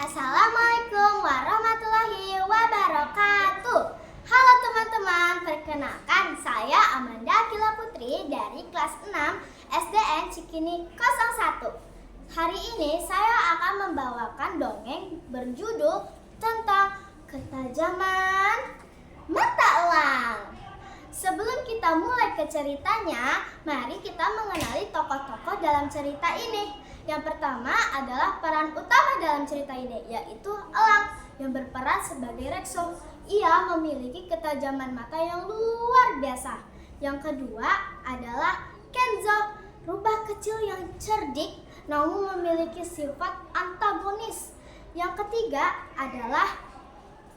Assalamualaikum warahmatullahi wabarakatuh. Halo teman-teman, perkenalkan saya Amanda Akila Putri dari kelas 6 SDN Cikini 01. Hari ini saya akan membawakan dongeng berjudul tentang ketajaman mata elang. Sebelum kita mulai ke ceritanya, mari kita mengenali tokoh-tokoh dalam cerita ini. Yang pertama adalah peran utama dalam cerita ini, yaitu elang yang berperan sebagai Rexo. Ia memiliki ketajaman mata yang luar biasa. Yang kedua adalah Kenzo, rubah kecil yang cerdik namun memiliki sifat antagonis. Yang ketiga adalah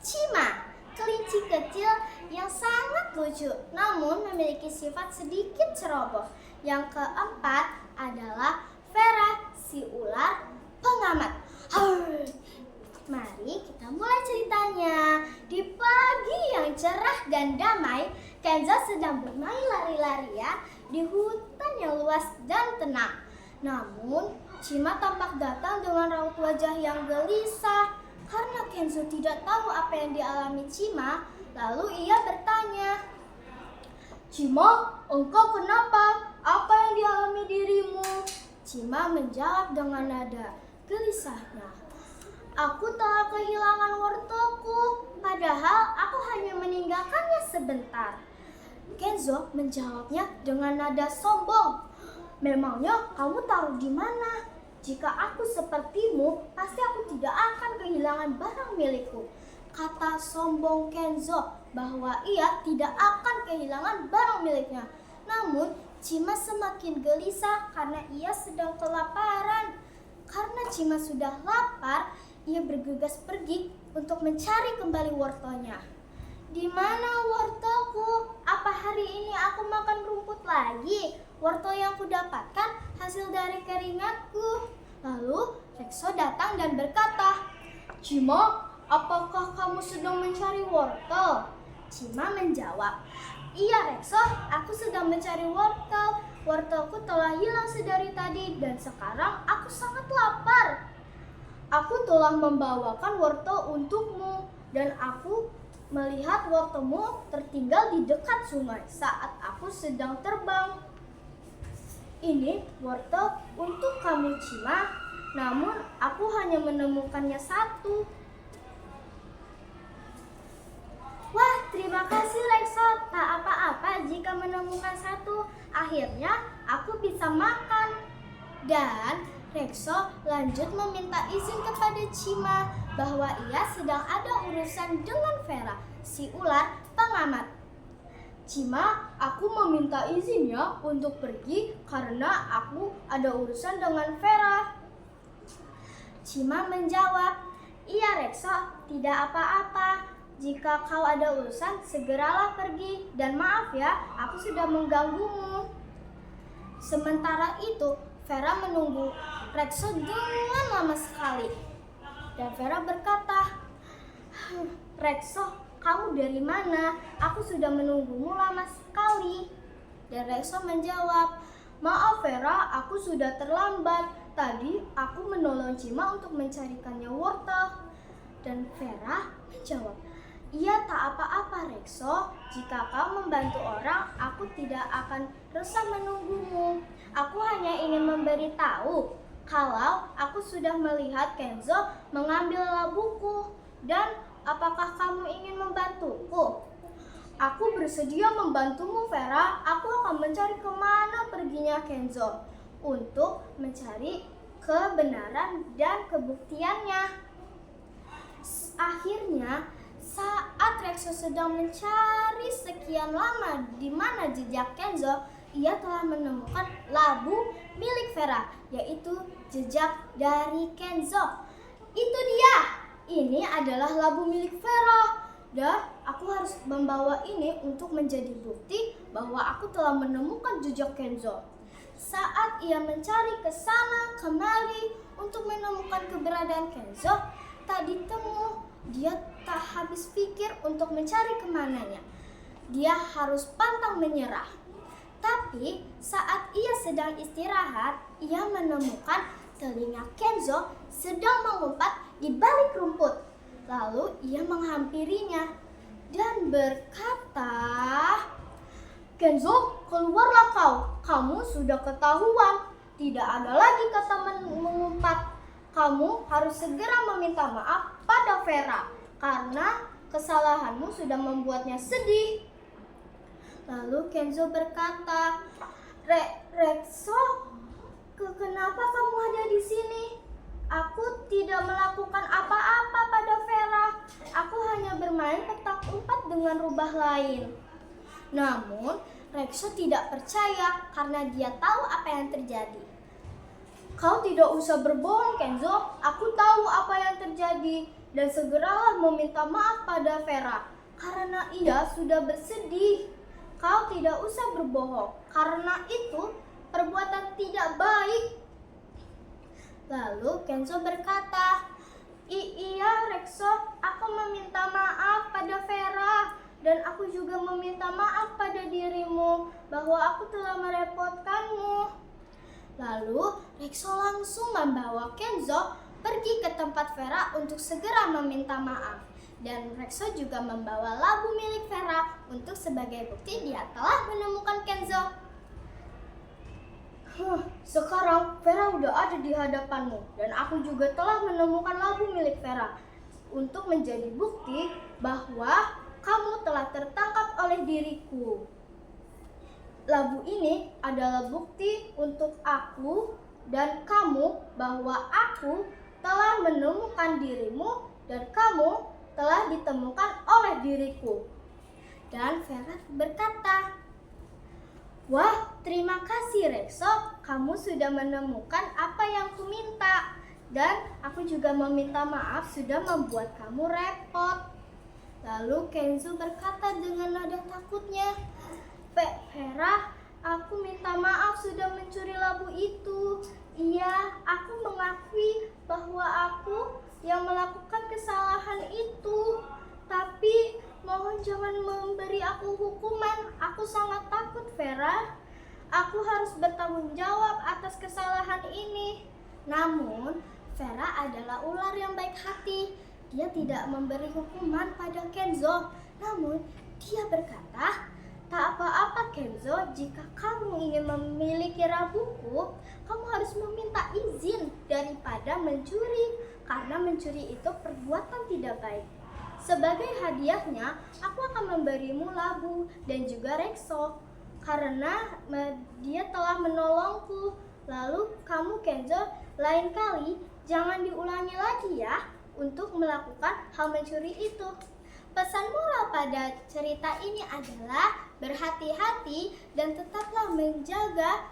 Cima, kelinci kecil yang sangat lucu namun memiliki sifat sedikit ceroboh. Yang keempat adalah Vera, si ular pengamat. Mari kita mulai ceritanya. Di pagi yang cerah dan damai, Kenzo sedang bermain lari-larian di hutan yang luas dan tenang. Namun, Cima tampak datang dengan raut wajah yang gelisah. Karena Kenzo tidak tahu apa yang dialami Cima, lalu ia bertanya, "Cima, engkau kenapa? Apa yang dialami dirimu?" Cima menjawab dengan nada gelisahnya, "Aku telah kehilangan wortelku, padahal aku hanya meninggalkannya sebentar." Kenzo menjawabnya dengan nada sombong, "Memangnya kamu taruh di mana? Jika aku sepertimu, pasti aku tidak akan kehilangan barang milikku." Kata sombong Kenzo bahwa ia tidak akan kehilangan barang miliknya. Namun Cima semakin gelisah karena ia sedang kelaparan. Karena Cima sudah lapar, ia bergegas pergi untuk mencari kembali wortelnya. "Di mana wortelku? Apa hari ini aku makan rumput lagi? Wortel yang kudapatkan hasil dari keringatku." Lalu Rexo datang dan berkata, "Cima, apakah kamu sedang mencari wortel?" Cima menjawab, "Iya Rexo, aku sedang mencari wortel. Wortelku telah hilang sedari tadi dan sekarang aku sangat lapar. Aku telah membawakan wortel untukmu dan aku melihat wortelmu tertinggal di dekat sungai saat aku sedang terbang. Ini wortel untuk kamu Cima, namun aku hanya menemukannya satu." "Wah, terima kasih Rexo, tak apa-apa jika menemukan satu. Akhirnya aku bisa makan." Dan Rexo lanjut meminta izin kepada Cima bahwa ia sedang ada urusan dengan Vera, si ular pengamat. "Cima, aku meminta izin ya untuk pergi karena aku ada urusan dengan Vera." Cima menjawab, "Iya Rexo, tidak apa-apa. Jika kau ada urusan, segeralah pergi. Dan maaf ya, aku sudah mengganggumu." Sementara itu, Vera menunggu Rexo dengan lama sekali. Dan Vera berkata, "Rexo, kamu dari mana? Aku sudah menunggumu lama sekali." Dan Rexo menjawab, "Maaf Vera, aku sudah terlambat. Tadi aku menolong Cima untuk mencarikannya wortel." Dan Vera menjawab, "Iya, tak apa-apa Rexo. Jika kau membantu orang, aku tidak akan resah menunggumu. Aku hanya ingin memberitahu kalau aku sudah melihat Kenzo mengambil labuku. Dan apakah kamu ingin membantuku?" "Aku bersedia membantumu Vera. Aku akan mencari kemana perginya Kenzo untuk mencari kebenaran dan kebuktiannya." Akhirnya, saat Rexo sedang mencari sekian lama di mana jejak Kenzo, ia telah menemukan labu milik Vera, yaitu jejak dari Kenzo. "Itu dia, ini adalah labu milik Vera. Dan aku harus membawa ini untuk menjadi bukti bahwa aku telah menemukan jejak Kenzo." Saat ia mencari ke sana kemari untuk menemukan keberadaan Kenzo, tak ditemu. Dia tak habis pikir untuk mencari kemananya. Dia harus pantang menyerah. Tapi saat ia sedang istirahat, ia menemukan telinga Kenzo sedang mengumpat di balik Lalu ia menghampirinya dan berkata, "Kenzo, keluarlah kau. Kamu sudah ketahuan. Tidak ada lagi kata mengumpat. Kamu harus segera meminta maaf pada Vera karena kesalahanmu sudah membuatnya sedih." Lalu Kenzo berkata, Rekso, kenapa kamu ada di sini? Aku tidak melakukan apa-apa pada Vera. Aku hanya bermain petak umpet dengan rubah lain." Namun, Rekso tidak percaya karena dia tahu apa yang terjadi. "Kau tidak usah berbohong, Kenzo. Aku tahu apa yang terjadi. Dan segeralah meminta maaf pada Vera karena ia sudah bersedih. Kau tidak usah berbohong karena itu perbuatan tidak baik." Lalu Kenzo berkata, Iya Rekso, aku meminta maaf pada Vera. Dan aku juga meminta maaf pada dirimu bahwa aku telah merepotkanmu." Lalu Rekso langsung membawa Kenzo pergi ke tempat Vera untuk segera meminta maaf. Dan Rekso juga membawa labu milik Vera untuk sebagai bukti dia telah menemukan Kenzo. Sekarang Vera udah ada di hadapanmu dan aku juga telah menemukan labu milik Vera untuk menjadi bukti bahwa kamu telah tertangkap oleh diriku. Labu ini adalah bukti untuk aku dan kamu bahwa aku telah menemukan dirimu dan kamu telah ditemukan oleh diriku. Dan Vera berkata, "Wah, terima kasih Rekso, kamu sudah menemukan apa yang kuminta. Dan aku juga meminta maaf sudah membuat kamu repot." Lalu Kenzo berkata dengan nada takutnya, Vera, aku minta maaf sudah mencuri labu itu. Iya, aku mengakui bahwa aku yang melakukan kesalahan itu. Tapi mohon jangan memberi aku hukuman. Aku sangat takut, Vera. Aku harus bertanggung jawab atas kesalahan ini. Namun, Vera adalah ular yang baik hati. Dia tidak memberi hukuman pada Kenzo. Namun, dia berkata, "Tak apa-apa Kenzo, jika kamu ingin memiliki labuku, kamu harus meminta izin daripada mencuri. Karena mencuri itu perbuatan tidak baik. Sebagai hadiahnya, aku akan memberimu labu dan juga Rekso karena dia telah menolongku. Lalu kamu Kenzo, lain kali jangan diulangi lagi ya untuk melakukan hal mencuri itu." Pesan moral pada cerita ini adalah berhati-hati dan tetaplah menjaga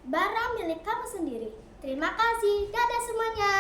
barang milik kamu sendiri. Terima kasih, dadah semuanya.